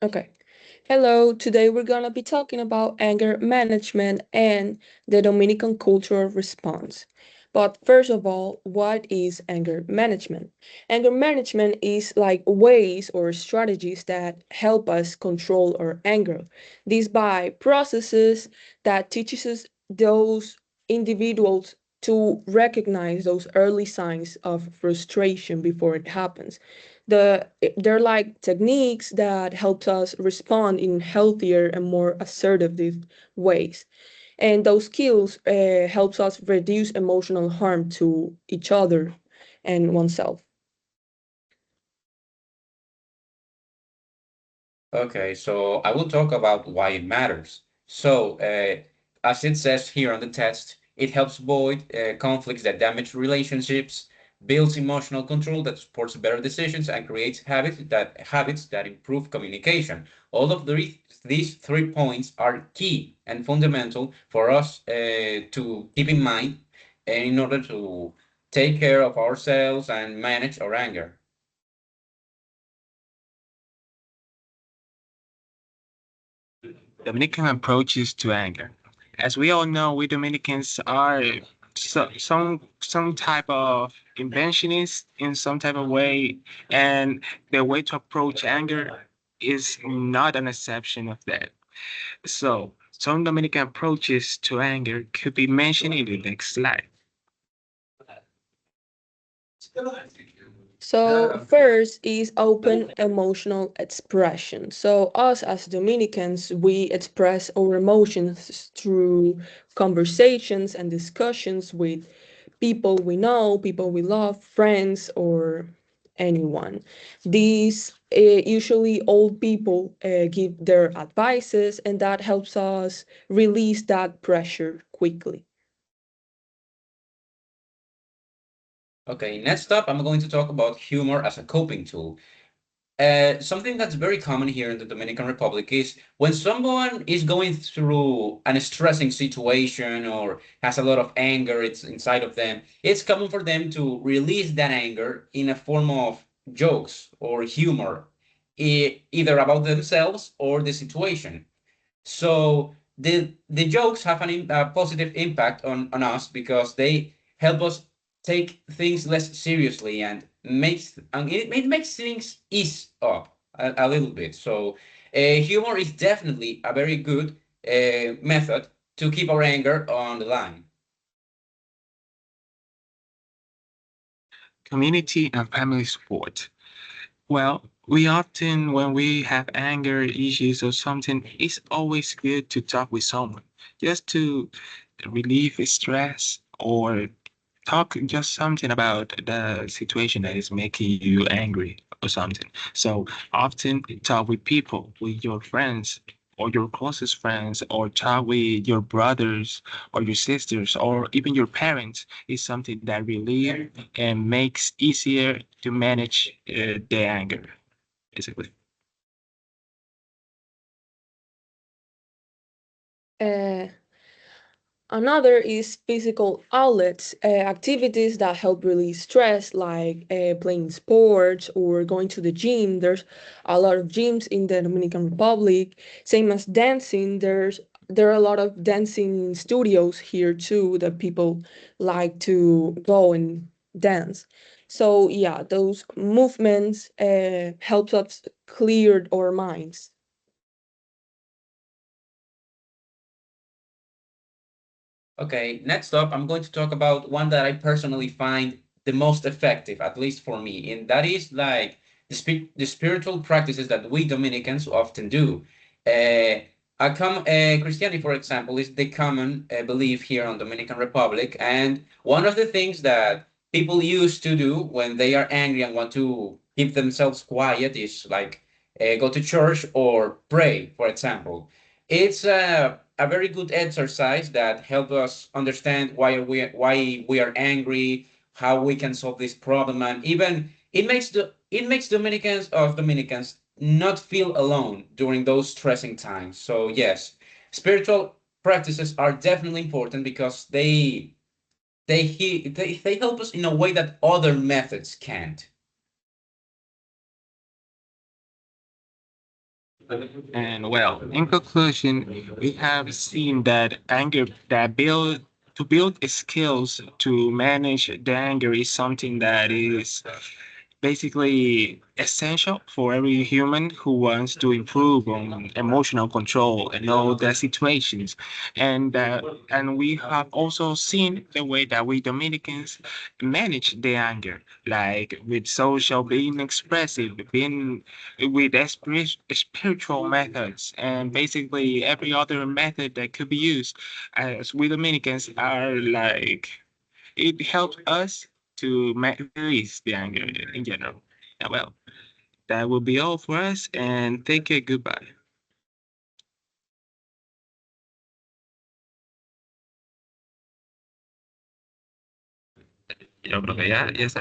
Okay. Hello, today we're going to be talking about anger management and the Dominican cultural response. But first of all, what is anger management? Anger management is like ways or strategies that help us control our anger. These by processes that teaches us those individuals to recognize those early signs of frustration before it happens. They're like techniques that helps us respond in healthier and more assertive ways, and those skills helps us reduce emotional harm to each other and oneself. Okay, so I will talk about why it matters. So, as it says here on the test, it helps avoid conflicts that damage relationships, builds emotional control that supports better decisions, and creates habits that improve communication. All of these 3 points are key and fundamental for us to keep in mind in order to take care of ourselves and manage our anger. Dominican approaches to anger. As we all know, we Dominicans are some type of inventionists in some type of way, and the way to approach anger is not an exception of that. So, some Dominican approaches to anger could be mentioned in the next slide. So first is open emotional expression. So us as Dominicans, we express our emotions through conversations and discussions with people we know, people we love, friends, or anyone. These usually old people give their advices, and that helps us release that pressure quickly. Okay, next up, I'm going to talk about humor as a coping tool. Something that's very common here in the Dominican Republic is when someone is going through an stressing situation or has a lot of anger it's inside of them, it's common for them to release that anger in a form of jokes or humor, either about themselves or the situation. So the jokes have a positive impact on us because they help us take things less seriously and it makes things ease up a little bit. So humor is definitely a very good method to keep our anger on the line. Community and family support. Well, we often, when we have anger issues or something, it's always good to talk with someone just to relieve stress or talk just something about the situation that is making you angry or something. So often talk with people, with your friends or your closest friends, or talk with your brothers or your sisters or even your parents is something that relieve and makes easier to manage the anger, basically. Uh, Another is physical outlets, activities that help release stress, like playing sports or going to the gym. There's a lot of gyms in the Dominican Republic. Same as dancing, there are a lot of dancing studios here too that people like to go and dance. So yeah, those movements helps us clear our minds. Okay, next up, I'm going to talk about one that I personally find the most effective, at least for me, and that is like the spiritual practices that we Dominicans often do. Christianity, for example, is the common belief here on Dominican Republic, and one of the things that people used to do when they are angry and want to keep themselves quiet is like go to church or pray, for example. It's a very good exercise that helps us understand why we are angry, how we can solve this problem, and even it makes Dominicans not feel alone during those stressing times. So yes, spiritual practices are definitely important because they help us in a way that other methods can't. And well, in conclusion, we have seen that anger that build to build skills to manage the anger is something that is basically essential for every human who wants to improve on emotional control and all the situations. And we have also seen the way that we Dominicans manage the anger, like with social being expressive, being with spiritual methods, and basically every other method that could be used. As we Dominicans are like it helps us to release the anger in general. Well, that will be all for us, and take care. Goodbye. Yo creo que ya